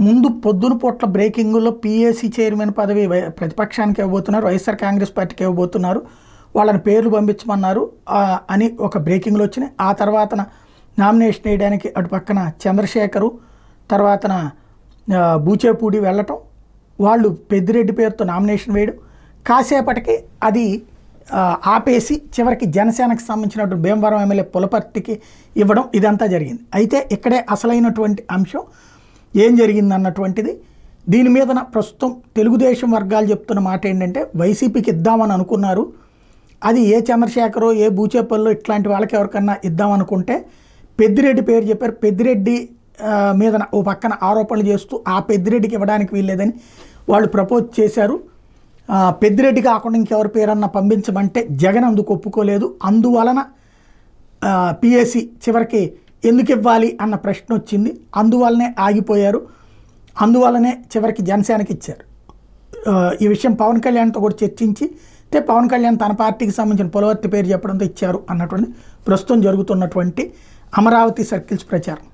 ముందు పొద్దున పూట్ల బ్రేకింగ్లో పీఏసీ చైర్మన్ పదవి ప్రతిపక్షానికి ఇవ్వబోతున్నారు, వైఎస్ఆర్ కాంగ్రెస్ పార్టీకి ఇవ్వబోతున్నారు, వాళ్ళని పేర్లు పంపించమన్నారు అని ఒక బ్రేకింగ్లో వచ్చినాయి. ఆ తర్వాతన నామినేషన్ వేయడానికి అటు పక్కన చంద్రశేఖరు తర్వాతన బూచేపూడి వెళ్ళటం, వాళ్ళు పెద్దిరెడ్డి పేరుతో నామినేషన్ వేయడం, కాసేపటికి అది ఆపేసి చివరికి జనసేనకు సంబంధించినటువంటి భీమవరం ఎమ్మెల్యే పులపర్తికి ఇవ్వడం, ఇదంతా జరిగింది. అయితే ఇక్కడే అసలైనటువంటి అంశం ఏం జరిగింది అన్నటువంటిది. దీని మీద ప్రస్తుతం తెలుగుదేశం వర్గాలు చెప్తున్న మాట ఏంటంటే వైసీపీకి ఇద్దామని అనుకున్నారు, అది ఏ చంద్రశేఖరో ఏ బూచేపల్లో ఇట్లాంటి వాళ్ళకి ఎవరికన్నా ఇద్దామనుకుంటే పెద్దిరెడ్డి పేరు చెప్పారు. పెద్దిరెడ్డి మీద ఓ పక్కన ఆరోపణలు చేస్తూ ఆ పెద్దిరెడ్డికి ఇవ్వడానికి వీల్లేదని వాళ్ళు ప్రపోజ్ చేశారు. పెద్దిరెడ్డి కాకుండా ఇంకెవరి పేరన్నా పంపించమంటే జగన్ అందుకు ఒప్పుకోలేదు. అందువలన పిఎస్సి చివరికి ఎందుకు ఇవ్వాలి అన్న ప్రశ్న వచ్చింది. అందువల్లనే ఆగిపోయారు. అందువల్లనే చివరికి జనసేనకి ఇచ్చారు. ఈ విషయం పవన్ కళ్యాణ్తో కూడా చర్చించి పవన్ కళ్యాణ్ తన పార్టీకి సంబంధించిన పులవర్తి పేరు చెప్పడంతో ఇచ్చారు అన్నటువంటి ప్రస్తుతం జరుగుతున్నటువంటి అమరావతి సర్కిల్స్ ప్రచారం.